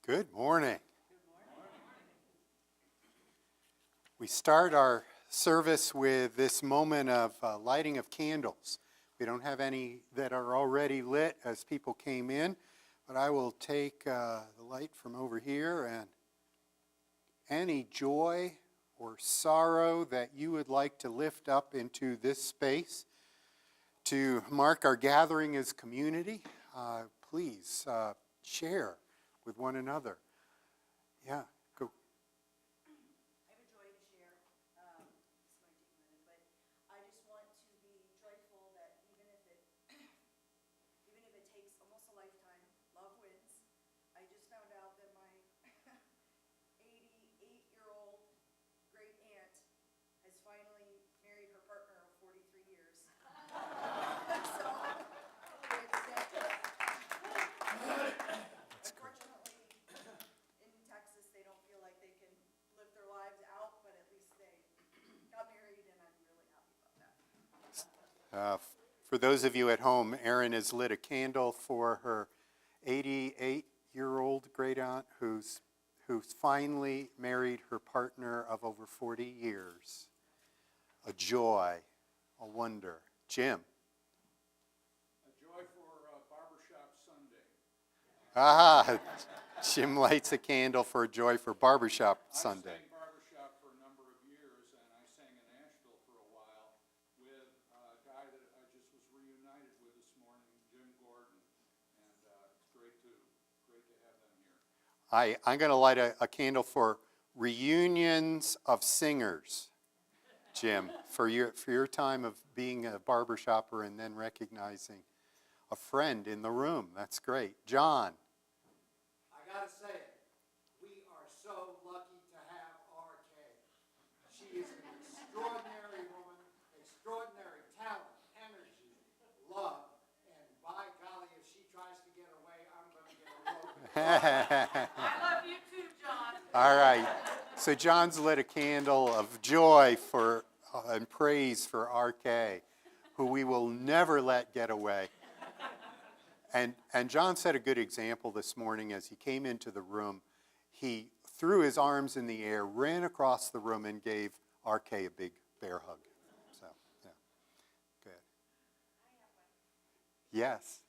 Good morning. We start our service with this moment of lighting of candles. We don't have any that are already lit as people came in, but I will take the light from over here, and any joy or sorrow that you would like to lift up into this space to mark our gathering as community, please share with one another. Yeah, go. I have a joy to share. This might take a minute, but I just want to be joyful that even if it takes almost a lifetime, love wins. I just found out that my 88-year-old great aunt has finally married her partner of 43 years. So unfortunately, in Texas, they don't feel like they can live their lives out, but at least they got married, and I'm really happy about that. For those of you at home, Erin has lit a candle for her 88-year-old great aunt who's finally married her partner of over 40 years. A joy, a wonder. Jim. A joy for Barbershop Sunday. Jim lights a candle for a joy for Barbershop Sunday. I sang barbershop for a number of years, and I sang in Nashville for a while with a guy that I just was reunited with this morning, Jim Gordon, and it's great to have them here. I'm going to light a candle for reunions of singers, Jim, for your time of being a barbershopper and then recognizing a friend in the room. That's great. John. I gotta say it, we are so lucky to have RK. She is an extraordinary woman, extraordinary talent, energy, love, and by golly, if she tries to get away, I'm going to get her over. I love you too, John. All right. So John's lit a candle of joy and praise for RK, who we will never let get away. And John set a good example this morning as he came into the room. He threw his arms in the air, ran across the room, and gave RK a big bear hug. So, yeah. Good. I have one. Yes.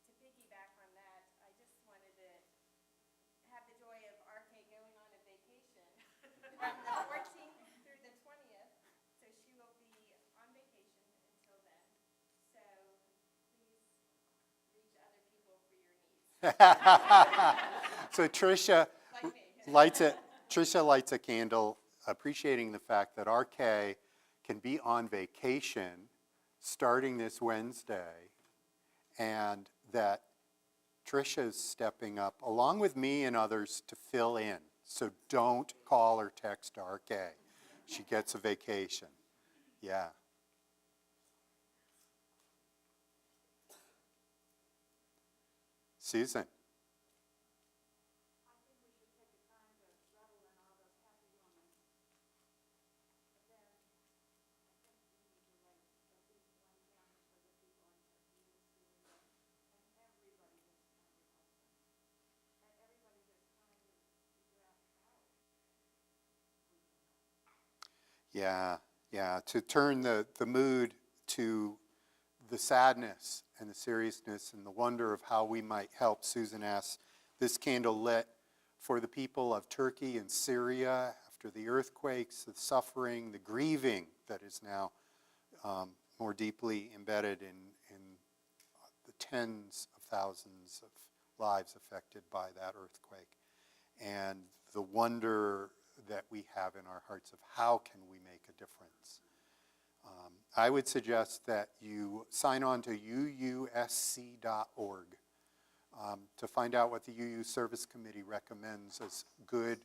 To piggyback on that, I just wanted to have the joy of RK going on a vacation from the 14th through the 20th, so she will be on vacation until then. So please reach other people for your needs. So Tricia lights a candle, appreciating the fact that RK can be on vacation starting this Wednesday, and that Tricia's stepping up, along with me and others, to fill in. So don't call or text RK. She gets a vacation. Yeah. Susan. I think we should take a time to revel in all those happy moments. But then, I think we need to light at least one candle for the people in Syria and everybody that's trying to help them. And everybody that's trying to figure out how we can help. Yeah. To turn the mood to the sadness and the seriousness and the wonder of how we might help, Susan asks, this candle lit for the people of Turkey and Syria after the earthquakes, the suffering, the grieving that is now more deeply embedded in the tens of thousands of lives affected by that earthquake, and the wonder that we have in our hearts of how can we make a difference. I would suggest that you sign on to uusc.org to find out what the UU Service Committee recommends as good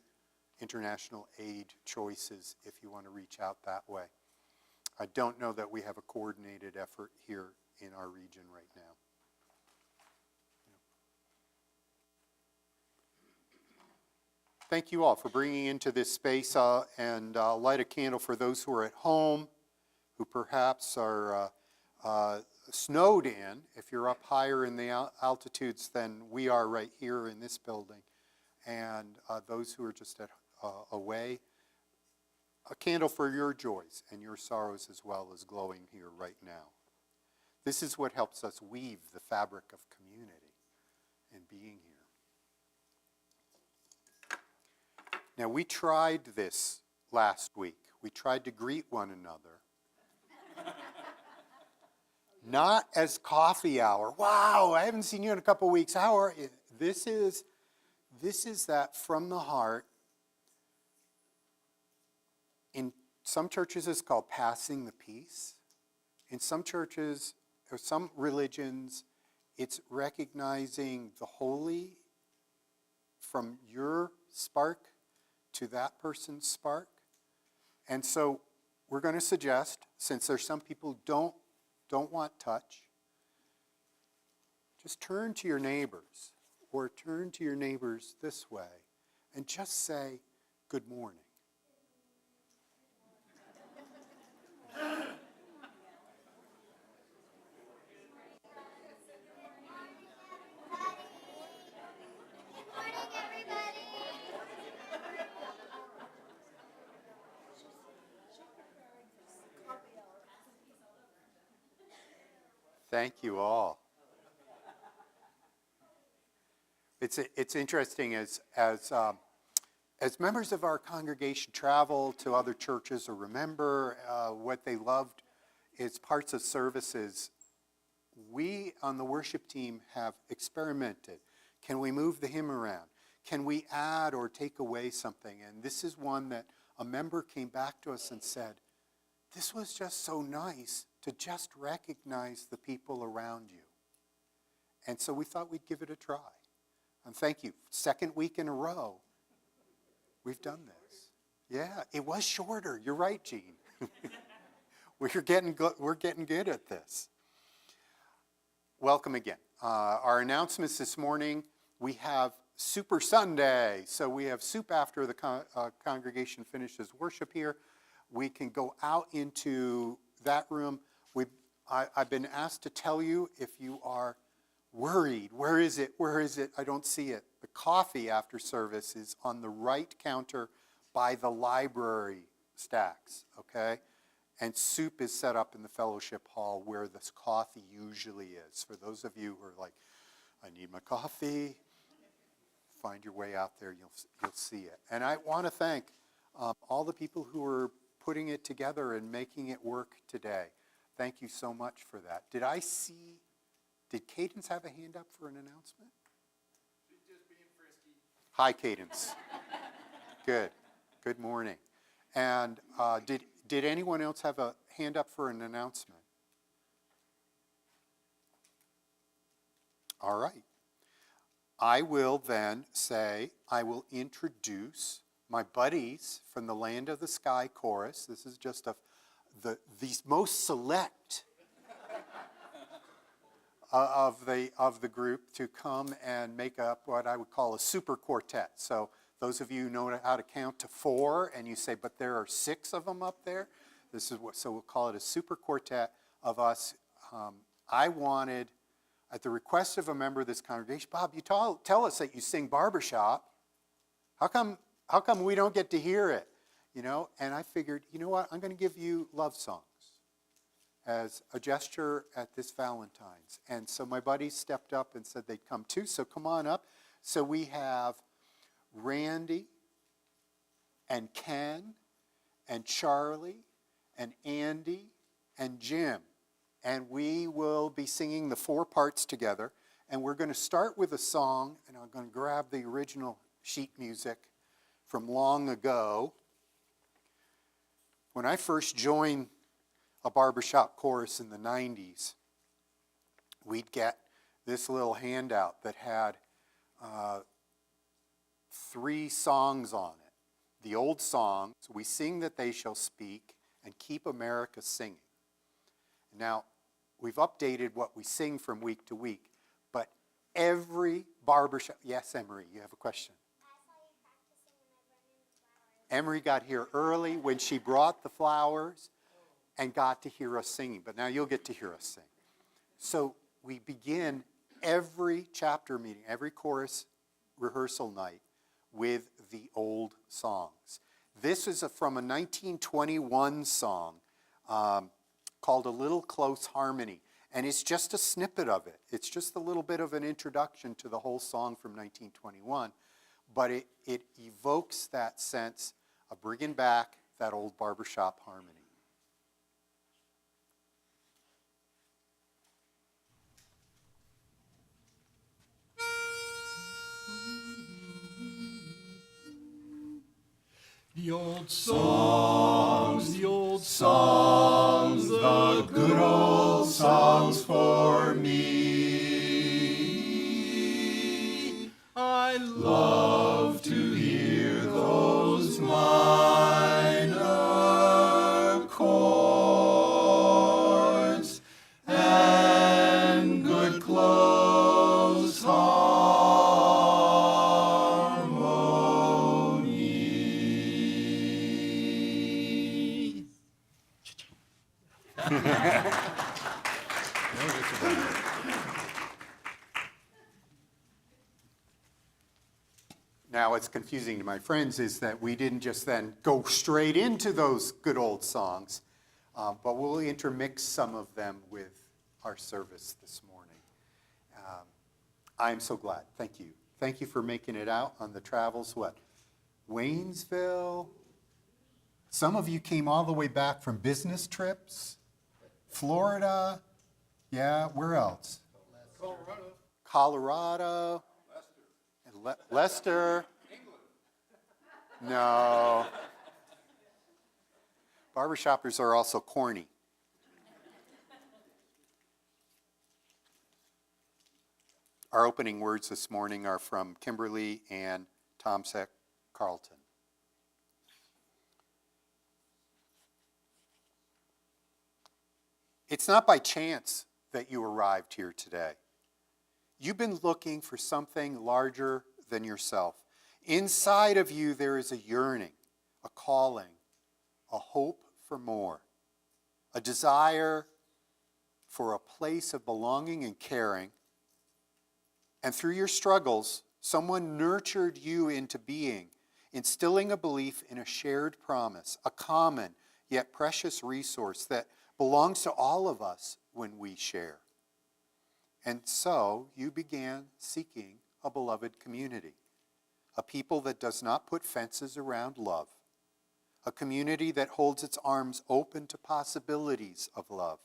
international aid choices if you want to reach out that way. I don't know that we have a coordinated effort here in our region right now. Thank you all for bringing into this space and light a candle for those who are at home, who perhaps are snowed in, if you're up higher in the altitudes than we are right here in this building, and those who are just away, a candle for your joys and your sorrows as well is glowing here right now. This is what helps us weave the fabric of community and being here. Now, we tried this last week. We tried to greet one another. Not as coffee hour. Wow, I haven't seen you in a couple weeks. How are you? This is that from the heart. In some churches, it's called passing the peace. In some churches, or some religions, it's recognizing the holy from your spark to that person's spark. And so we're going to suggest, since there's some people who don't want touch, just turn to your neighbors or turn to your neighbors this way and just say, good morning. Thank you all. It's interesting as members of our congregation travel to other churches or remember what they loved as parts of services, we on the worship team have experimented. Can we move the hymn around? Can we add or take away something? And this is one that a member came back to us and said, this was just so nice to just recognize the people around you. And so we thought we'd give it a try. And thank you. Second week in a row, we've done this. Yeah, it was shorter. You're right, Gene. We're getting good at this. Welcome again. Our announcements this morning, we have Super Sunday. So we have soup after the congregation finishes worship here. We can go out into that room. I've been asked to tell you if you are worried. Where is it? Where is it? I don't see it. The coffee after service is on the right counter by the library stacks, okay? And soup is set up in the fellowship hall where this coffee usually is. For those of you who are like, I need my coffee, find your way out there, you'll see it. And I want to thank all the people who are putting it together and making it work today. Thank you so much for that. Did Cadence have a hand up for an announcement? She's just being frisky. Hi, Cadence. Good. Good morning. And did anyone else have a hand up for an announcement? All right. I will then say, I will introduce my buddies from the Land of the Sky Chorus. This is just the most select of the group to come and make up what I would call a super quartet. So those of you who know how to count to 4 and you say, but there are 6 of them up there, so we'll call it a super quartet of us. I wanted, at the request of a member of this congregation, Bob, you tell us that you sing Barbershop. How come we don't get to hear it? You know, and I figured, you know what, I'm going to give you love songs as a gesture at this Valentine's. And so my buddies stepped up and said they'd come too, so come on up. So we have Randy and Ken and Charlie and Andy and Jim. And we will be singing the 4 parts together. And we're going to start with a song, and I'm going to grab the original sheet music from long ago. When I first joined a barbershop chorus in the 90s, we'd get this little handout that had 3 songs on it. The old songs, We Sing That They Shall Speak, and Keep America Singing. Now, we've updated what we sing from week to week, but every barbershop... Yes, Emery, you have a question? Emery got here early when she brought the flowers, and got to hear us singing, but now you'll get to hear us sing. So we begin every chapter meeting, every chorus rehearsal night with the old songs. This is from a 1921 song called A Little Close Harmony, and it's just a snippet of it. It's just a little bit of an introduction to the whole song from 1921, but it evokes that sense of bringing back that old barbershop harmony. The old songs, the old songs, the good old songs for me. I love to hear those minor chords and good close harmony. Now, what's confusing to my friends is that we didn't just then go straight into those good old songs, but we'll intermix some of them with our service this morning. I'm so glad. Thank you. Thank you for making it out on the travels. What? Waynesville? Some of you came all the way back from business trips. Florida. Yeah, where else? Colorado. Leicester. No. Barbershoppers are also corny. Our opening words this morning are from Kimberly and Tomsek Carlton. It's not by chance that you arrived here today. You've been looking for something larger than yourself. Inside of you, there is a yearning, a calling, a hope for more, a desire for a place of belonging and caring. And through your struggles, someone nurtured you into being, instilling a belief in a shared promise, a common yet precious resource that belongs to all of us when we share. And so you began seeking a beloved community, a people that does not put fences around love, a community that holds its arms open to possibilities of love,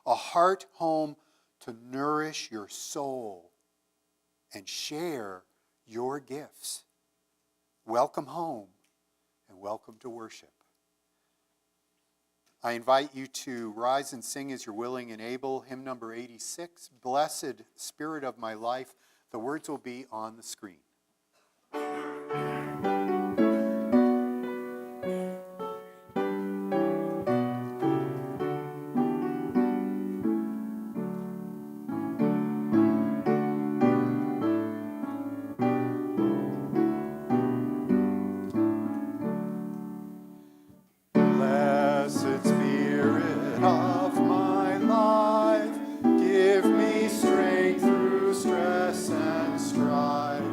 a heart home to nourish your soul and share your gifts. Welcome home and welcome to worship. I invite you to rise and sing as you're willing and able. Hymn number 86, Blessed Spirit of My Life. The words will be on the screen. Blessed Spirit of my life, give me strength through stress and strife.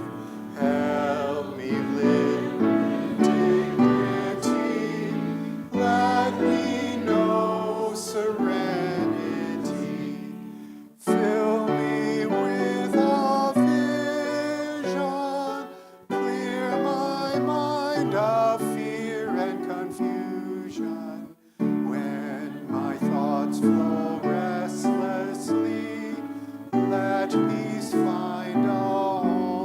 Help me live with dignity. Let me know serenity. Fill me with a vision. Clear my mind of fear and confusion. When my thoughts flow restlessly, let peace find a home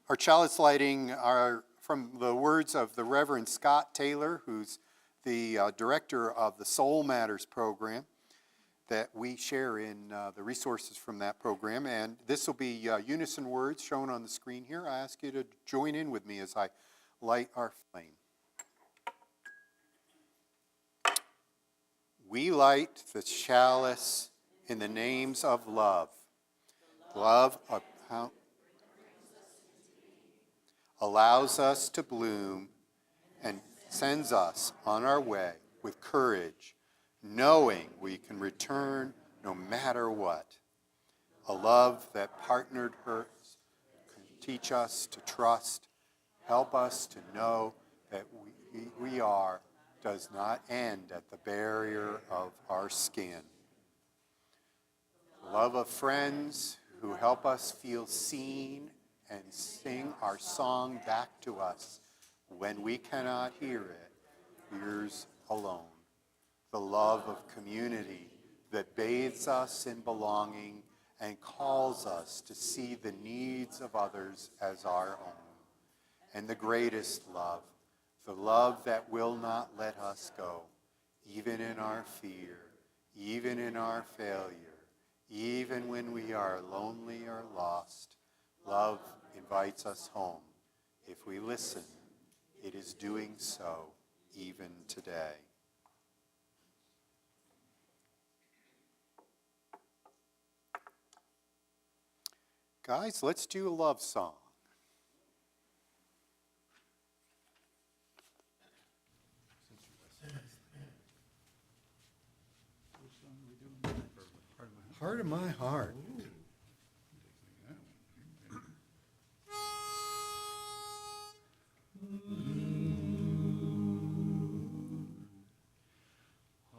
Our chalice lighting are from the words of the Reverend Scott Taylor, who's the director of the Soul Matters program that we share in the resources from that program. And this will be unison words shown on the screen here. I ask you to join in with me as I light our flame. We light the chalice in the names of love. Love allows us to bloom and sends us on our way with courage, knowing we can return no matter what. A love that partnered hurts can teach us to trust, help us to know that we are does not end at the barrier of our skin. Love of friends who help us feel seen and sing our song back to us when we cannot hear it, ears alone. The love of community that bathes us in belonging and calls us to see the needs of others as our own. And the greatest love, the love that will not let us go, even in our fear, even in our failure, even when we are lonely or lost. Love invites us home. If we listen, it is doing so even today. Guys, let's do a love song. Heart of my heart.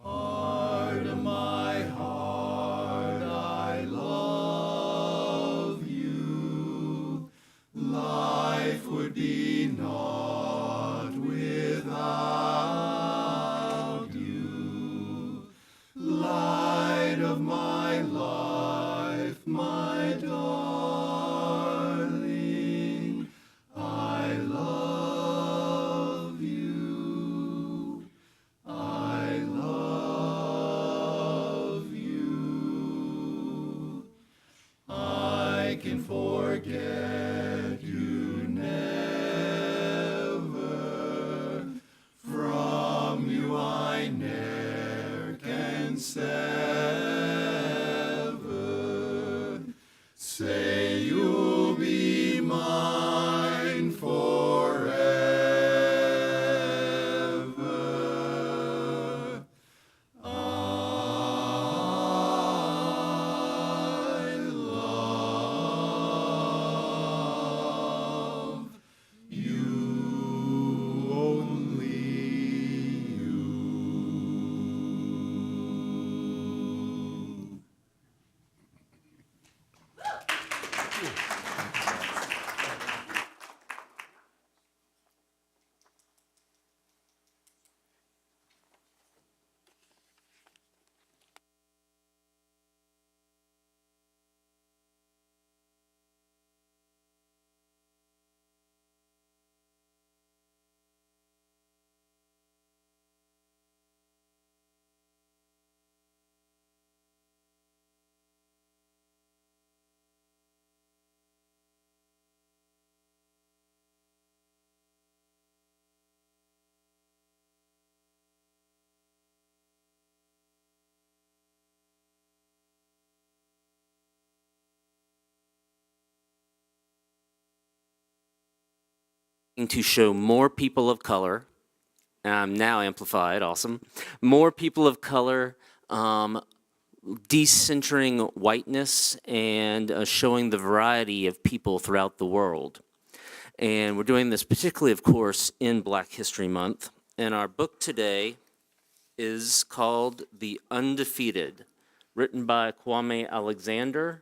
Heart of my heart, I love you. Life would be naught without you. Light of my life, my darling, I love you. I love you. I can forget you never. From you I ne'er can sever. Say you'll be mine forever. I love you, only you. To show more people of color, now amplified, awesome, more people of color, decentering whiteness, and showing the variety of people throughout the world. And we're doing this particularly, of course, in Black History Month. And our book today is called The Undefeated, written by Kwame Alexander,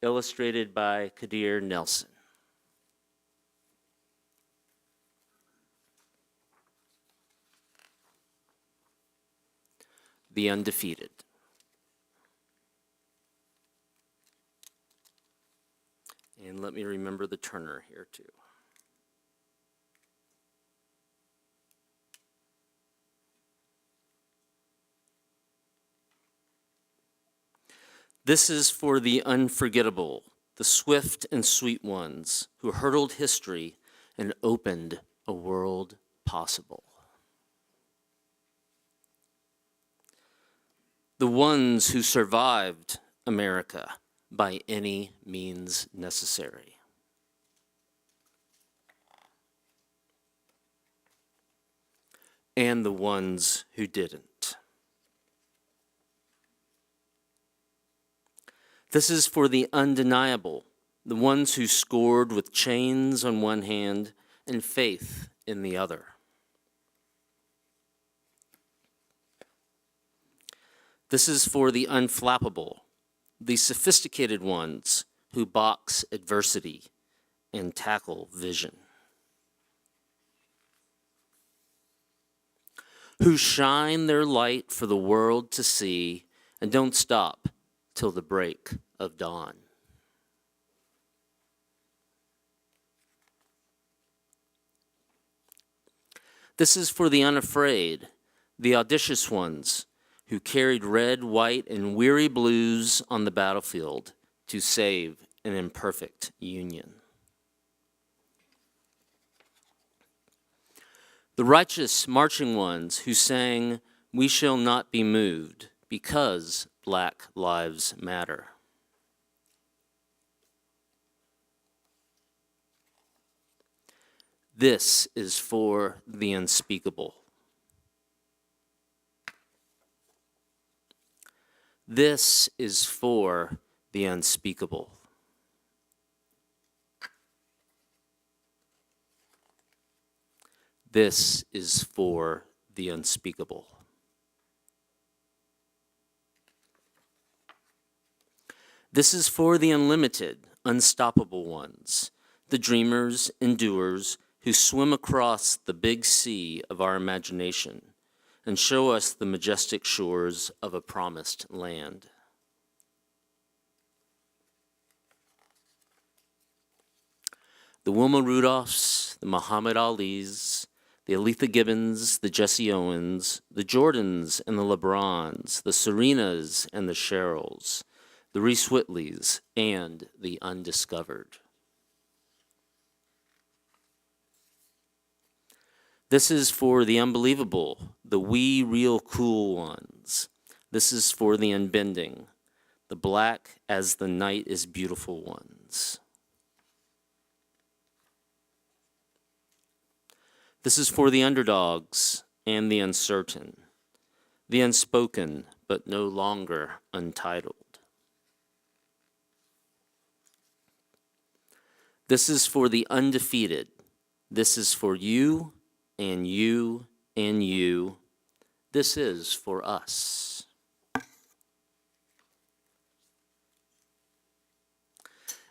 illustrated by Kadir Nelson. The Undefeated. And And let me remember the Turner here too. This is for the unforgettable, the swift and sweet ones who hurdled history and opened a world possible. The ones who survived America by any means necessary. And the ones who didn't. This is for the undeniable, the ones who scored with chains on one hand and faith in the other. This is for the unflappable, the sophisticated ones who box adversity and tackle vision. Who shine their light for the world to see and don't stop till the break of dawn. This is for the unafraid, the audacious ones who carried red, white, and weary blues on the battlefield to save an imperfect union. The righteous marching ones who sang, "We shall not be moved because Black Lives Matter." This is for the unspeakable. This is for the unspeakable. This is for the unspeakable. This is for the unlimited, unstoppable ones, the dreamers and doers who swim across the big sea of our imagination and show us the majestic shores of a promised land. The Wilma Rudolphs, the Muhammad Alis, the Aletha Gibbons, the Jesse Owens, the Jordans and the LeBrons, the Serenas and the Cheryls, the Reese Whitleys, and the undiscovered. This is for the unbelievable, the wee real cool ones. This is for the unbending, the black as the night is beautiful ones. This is for the underdogs and the uncertain, the unspoken but no longer untitled. This is for the undefeated. This is for you and you and you. This is for us.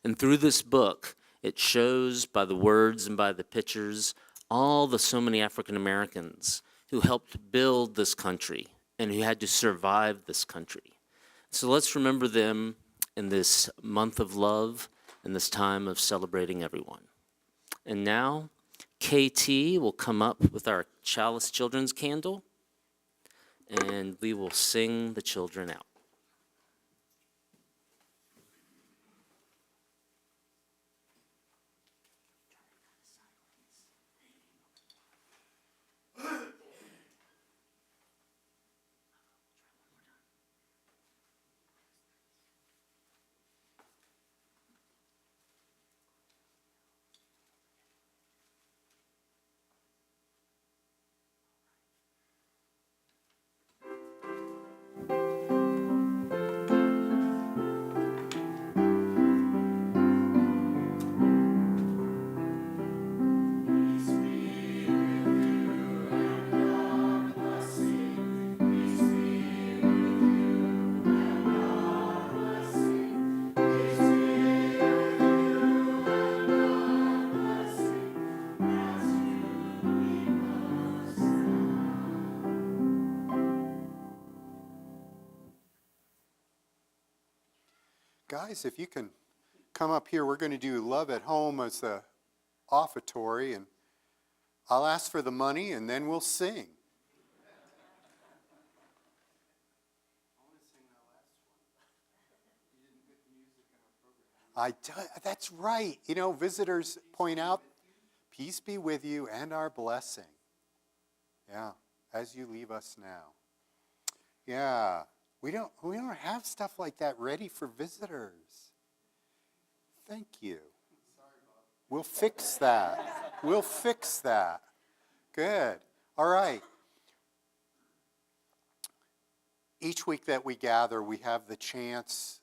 And through this book, it shows by the words and by the pictures all the so many African Americans who helped build this country and who had to survive this country. So let's remember them in this month of love and this time of celebrating everyone. And now, KT will come up with our Chalice Children's Candle, and we will sing the children out. Guys, if you can come up here. We're going to do Love at Home as the offertory, and I'll ask for the money, and then we'll sing. That's right. You know, visitors point out, peace be with you and our blessing. Yeah, as you leave us now. Yeah, we don't have stuff like that ready for visitors. Thank you. We'll fix that. We'll fix that. Good. All right. Each week that we gather, we have the chance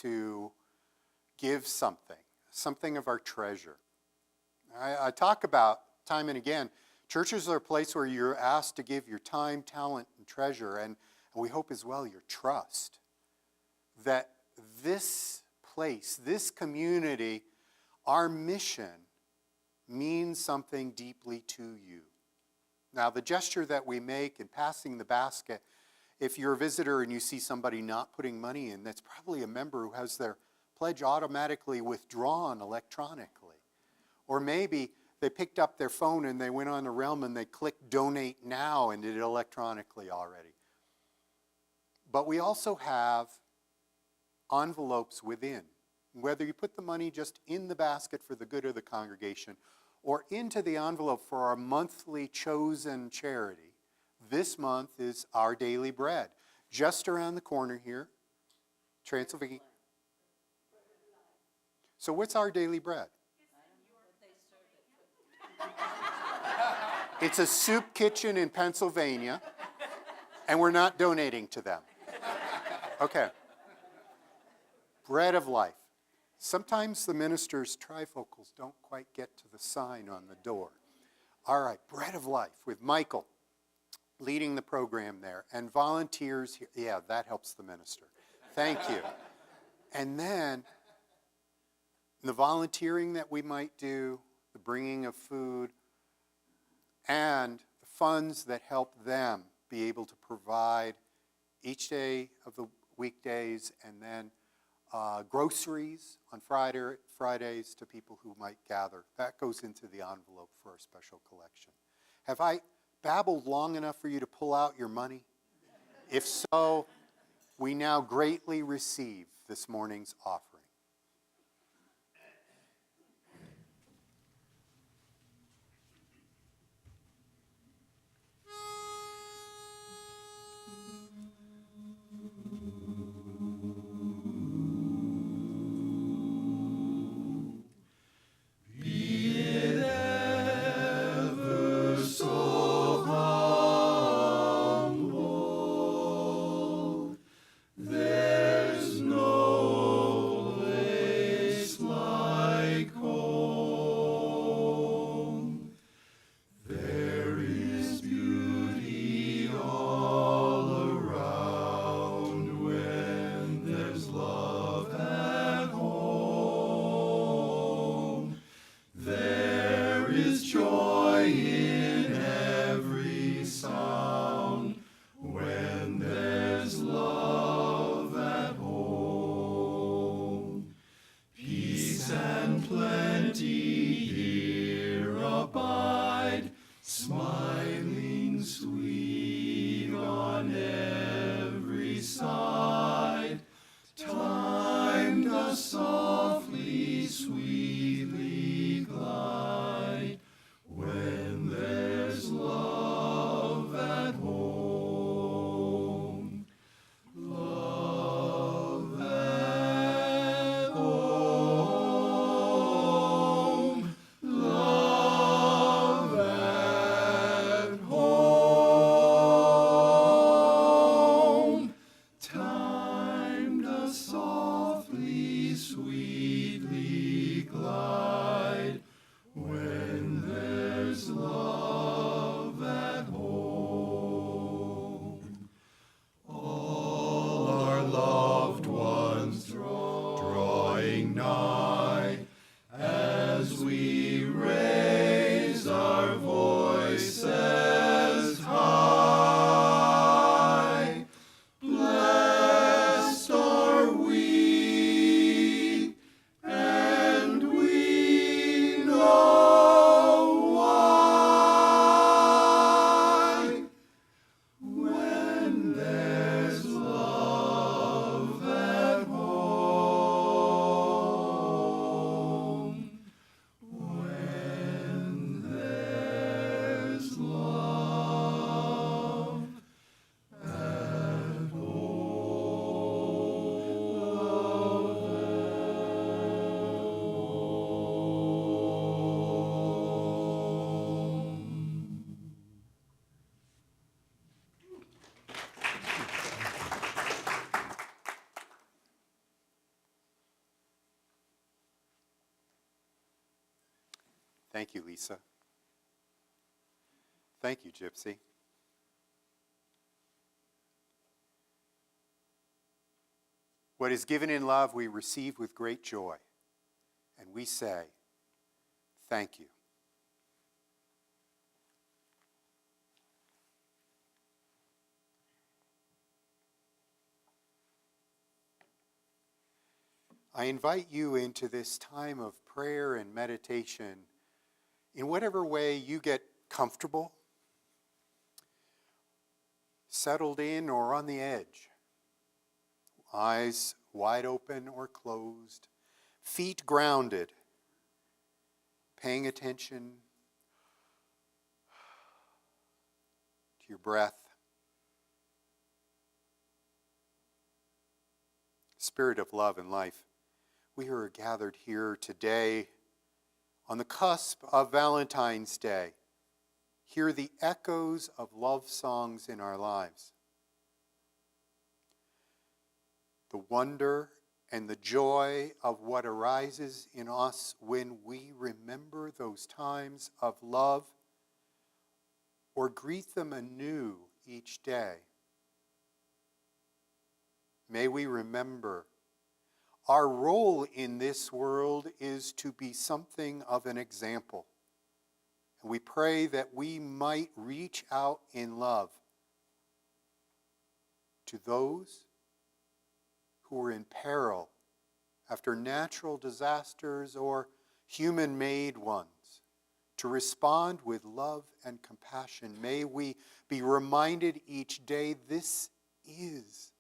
to give something of our treasure. I talk about time and again, churches are a place where you're asked to give your time, talent, and treasure, and we hope as well your trust. That this place, this community, our mission means something deeply to you. Now, the gesture that we make in passing the basket, if you're a visitor and you see somebody not putting money in, that's probably a member who has their pledge automatically withdrawn electronically. Or maybe they picked up their phone and they went on the realm and they clicked donate now and did it electronically already. But we also have envelopes within. Whether you put the money just in the basket for the good of the congregation or into the envelope for our monthly chosen charity, this month is Our Daily Bread. Just around the corner here, Transylvania. So what's Our Daily Bread? It's a soup kitchen in Pennsylvania, and we're not donating to them. Okay. Bread of life. Sometimes the minister's trifocals don't quite get to the sign on the door. All right, Bread of Life with Michael leading the program there, and volunteers here. Yeah, that helps the minister. Thank you. And then the volunteering that we might do, the bringing of food, and the funds that help them be able to provide each day of the weekdays, and then groceries on Fridays to people who might gather. That goes into the envelope for a special collection. Have I babbled long enough for you to pull out your money? If so, we now greatly receive this morning's offering. There's no Thank you, Lisa. Thank you, Gypsy. What is given in love we receive with great joy, and we say, thank you. I invite you into this time of prayer and meditation in whatever way you get comfortable, settled in, or on the edge. Eyes wide open or closed, feet grounded, paying attention to your breath. Spirit of love and life, we are gathered here today on the cusp of Valentine's Day. Hear the echoes of love songs in our lives. The wonder and the joy of what arises in us when we remember those times of love or greet them anew each day. May we remember our role in this world is to be something of an example. And we pray that we might reach out in love to those who are in peril after natural disasters or human-made ones, to respond with love and compassion. May we be reminded each day this is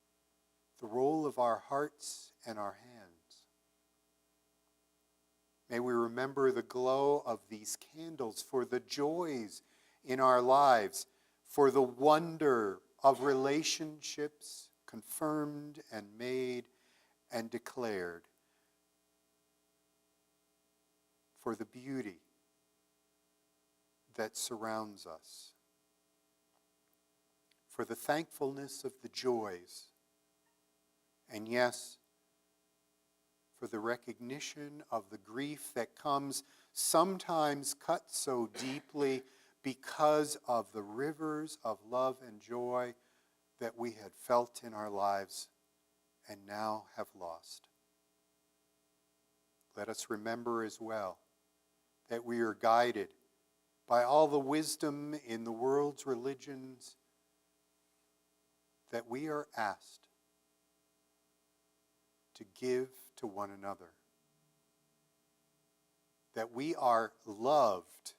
the role of our hearts and our hands. May we remember the glow of these candles for the joys in our lives, for the wonder of relationships confirmed and made and declared, for the beauty that surrounds us, for the thankfulness of the joys, and yes, for the recognition of the grief that comes sometimes cut so deeply because of the rivers of love and joy that we had felt in our lives and now have lost. Let us remember as well that we are guided by all the wisdom in the world's religions, that we are asked to give to one another, that we are loved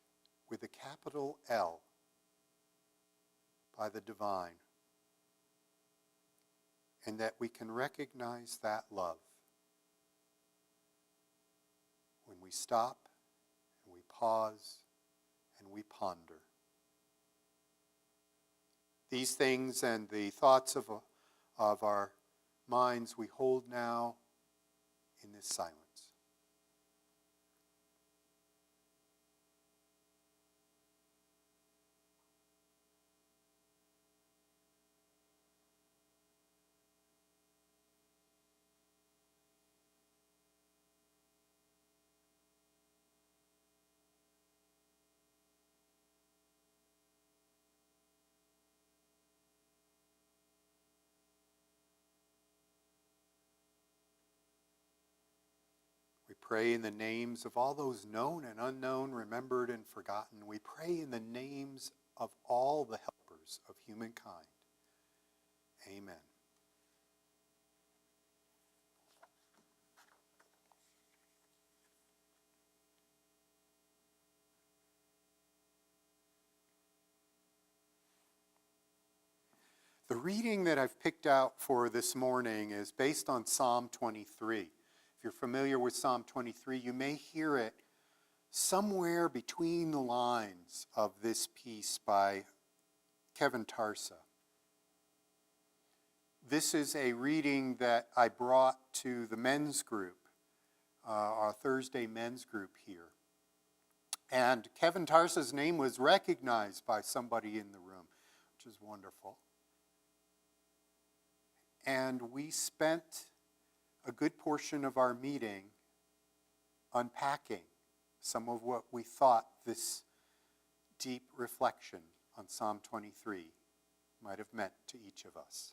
with a capital L by the divine, and that we can recognize that love when we stop and we pause and we ponder. These things and the thoughts of our minds we hold now in this silence. We pray in the names of all those known and unknown, remembered and forgotten. We pray in the names of all the helpers of humankind. Amen. The reading that I've picked out for this morning is based on Psalm 23. If you're familiar with Psalm 23, you may hear it somewhere between the lines of this piece by Kevin Tarsa. This is a reading that I brought to the men's group, our Thursday men's group here. And Kevin Tarsa's name was recognized by somebody in the room, which is wonderful. And we spent a good portion of our meeting unpacking some of what we thought this deep reflection on Psalm 23 might have meant to each of us.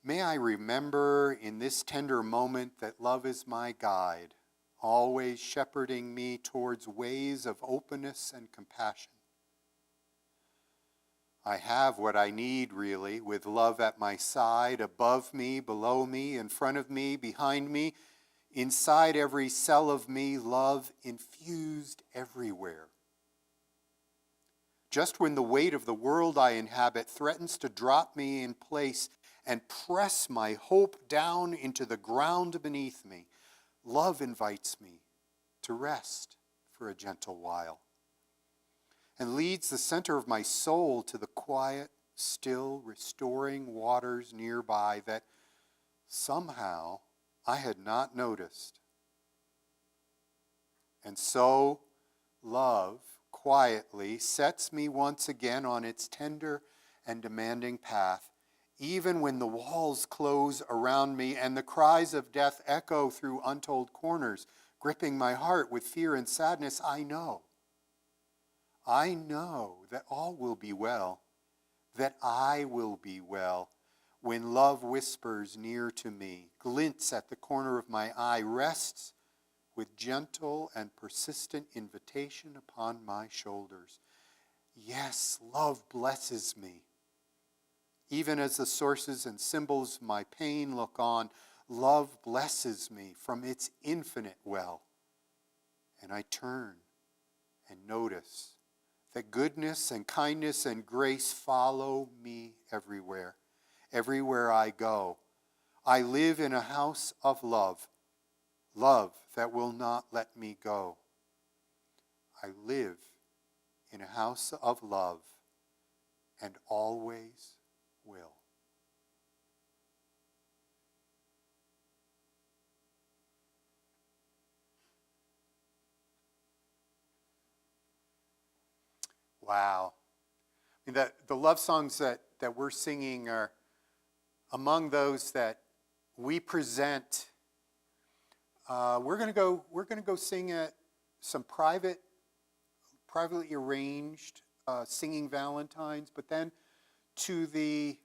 May I remember in this tender moment that love is my guide, always shepherding me towards ways of openness and compassion. I have what I need, really, with love at my side, above me, below me, in front of me, behind me, inside every cell of me, love infused everywhere. Just when the weight of the world I inhabit threatens to drop me in place and press my hope down into the ground beneath me, love invites me to rest for a gentle while and leads the center of my soul to the quiet, still, restoring waters nearby that somehow I had not noticed. And so, love quietly sets me once again on its tender and demanding path, even when the walls close around me and the cries of death echo through untold corners, gripping my heart with fear and sadness. I know that all will be well, that I will be well, when love whispers near to me, glints at the corner of my eye, rests with gentle and persistent invitation upon my shoulders. Yes, love blesses me. Even as the sources and symbols of my pain look on, love blesses me from its infinite well. And I turn and notice that goodness and kindness and grace follow me everywhere. Everywhere I go, I live in a house of love, love that will not let me go. I live in a house of love and always will. Wow. I mean, the love songs that we're singing are among those that we present. We're gonna go sing at some privately arranged singing Valentines, but then to the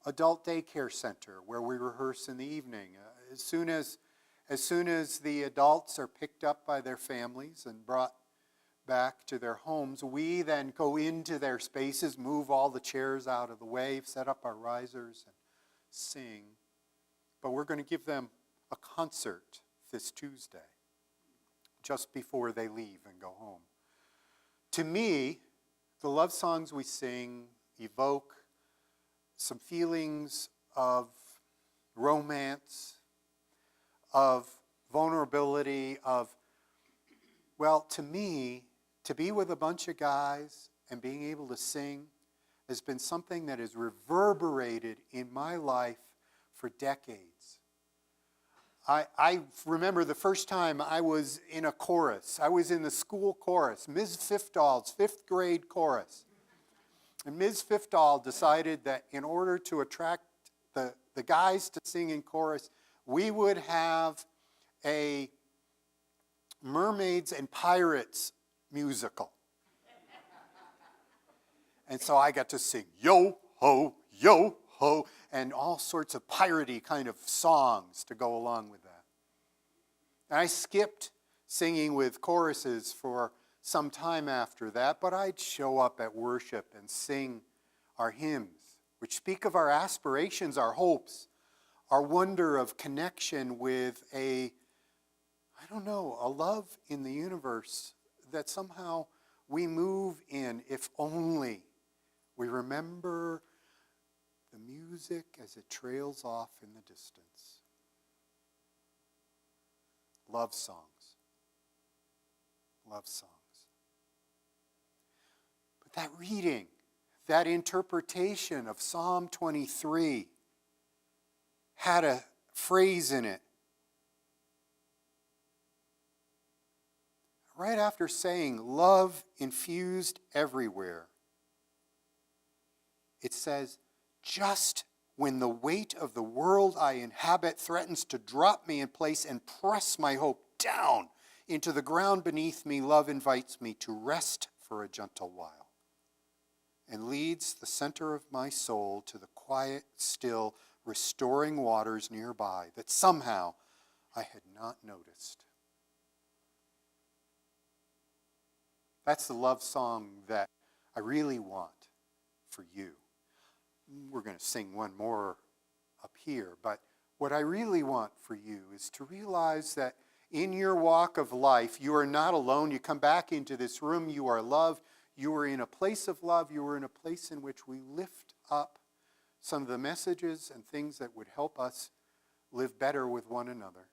adult daycare center where we rehearse in the evening. As soon as the adults are picked up by their families and brought back to their homes, we then go into their spaces, move all the chairs out of the way, set up our risers, and sing. But we're going to give them a concert this Tuesday, just before they leave and go home. To me, the love songs we sing evoke some feelings of romance, of vulnerability, to me, to be with a bunch of guys and being able to sing has been something that has reverberated in my life for decades. I remember the first time I was in a chorus. I was in the school chorus, Ms. Fiftall's 5th grade chorus. And Ms. Fiftall decided that in order to attract the guys to sing in chorus, we would have a mermaids and pirates musical. And so I got to sing yo ho, and all sorts of piratey kind of songs to go along with that. And I skipped singing with choruses for some time after that, but I'd show up at worship and sing our hymns, which speak of our aspirations, our hopes, our wonder of connection with a love in the universe that somehow we move in if only we remember the music as it trails off in the distance. Love songs. Love songs. But that reading, that interpretation of Psalm 23 had a phrase in it. Right after saying love infused everywhere, it says, just when the weight of the world I inhabit threatens to drop me in place and press my hope down into the ground beneath me, love invites me to rest for a gentle while and leads the center of my soul to the quiet, still, restoring waters nearby that somehow I had not noticed. That's the love song that I really want for you. We're going to sing one more up here, but what I really want for you is to realize that in your walk of life, you are not alone. You come back into this room, you are loved. You are in a place of love. You are in a place in which we lift up some of the messages and things that would help us live better with one another,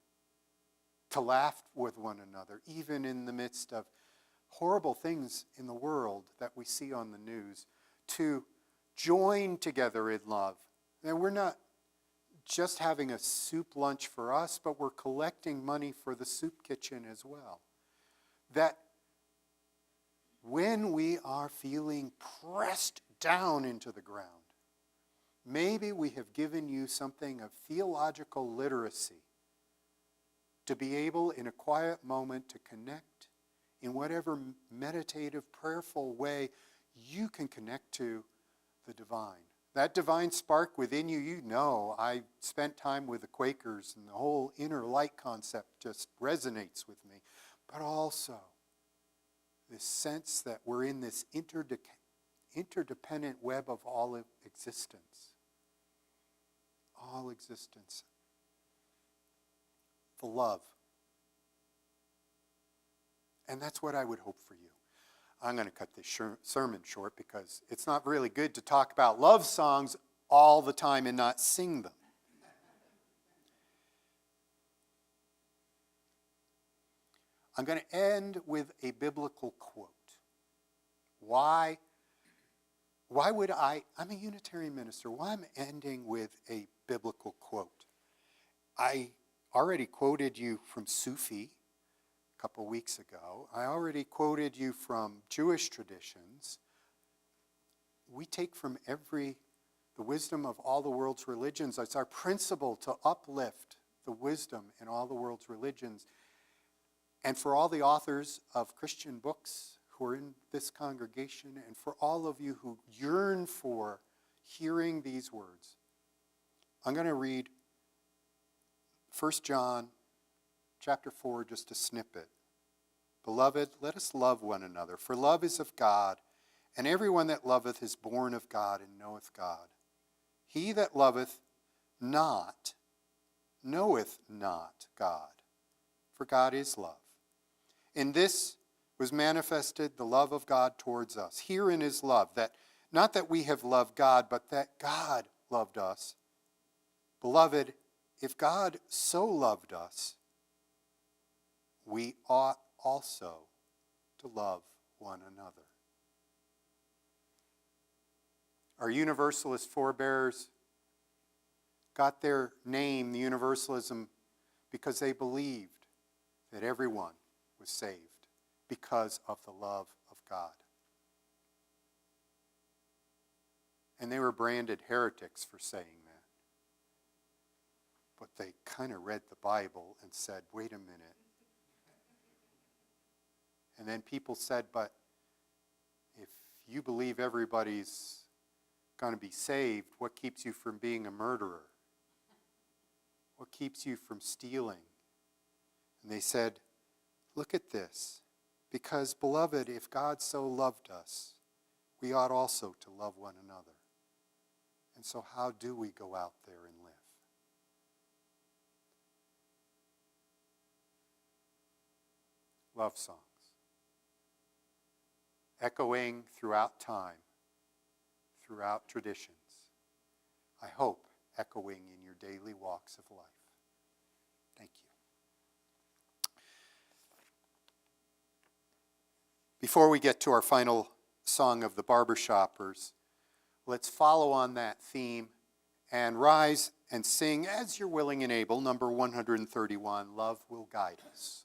to laugh with one another, even in the midst of horrible things in the world that we see on the news, to join together in love. And we're not just having a soup lunch for us, but we're collecting money for the soup kitchen as well. That when we are feeling pressed down into the ground, maybe we have given you something of theological literacy to be able in a quiet moment to connect in whatever meditative, prayerful way you can connect to the divine. That divine spark within you, you know, I spent time with the Quakers and the whole inner light concept just resonates with me. But also this sense that we're in this interdependent web of all existence. All existence. The love. And that's what I would hope for you. I'm going to cut this sermon short because it's not really good to talk about love songs all the time and not sing them. I'm going to end with a biblical quote. Why would I'm a Unitarian minister. Why am I ending with a biblical quote? I already quoted you from Sufi a couple weeks ago. I already quoted you from Jewish traditions. We take from the wisdom of all the world's religions. It's our principle to uplift the wisdom in all the world's religions. And for all the authors of Christian books who are in this congregation, and for all of you who yearn for hearing these words, I'm going to read 1 John chapter 4, just a snippet. Beloved, let us love one another, for love is of God, and everyone that loveth is born of God and knoweth God. He that loveth not knoweth not God, for God is love. In this was manifested the love of God towards us. Herein is love, that not that we have loved God, but that God loved us. Beloved, if God so loved us, we ought also to love one another. Our Universalist forebears got their name, the Universalism, because they believed that everyone was saved because of the love of God. And they were branded heretics for saying that. But they kind of read the Bible and said, wait a minute. And then people said, but if you believe everybody's going to be saved, what keeps you from being a murderer? What keeps you from stealing? And they said, look at this. Because, beloved, if God so loved us, we ought also to love one another. And so how do we go out there and live? Love songs. Echoing throughout time, throughout traditions. I hope echoing in your daily walks of life. Thank you. Before we get to our final song of the Barbershoppers, let's follow on that theme and rise and sing, as you're willing and able, number 131, Love Will Guide Us.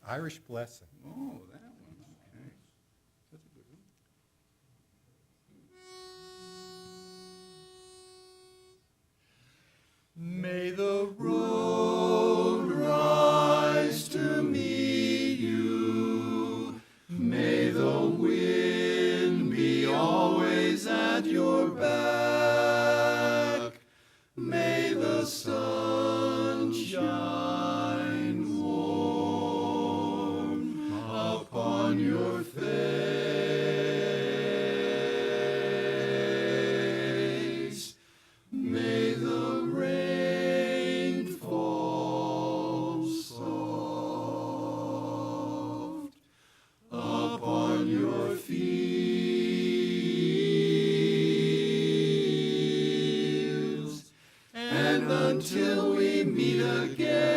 Irish Blessing. Oh, that one, okay. That's a good one. May the road rise to meet you. May the wind be always at your back. May the sun shine warm upon your face. May the rain fall soft upon your fields. And until we meet again,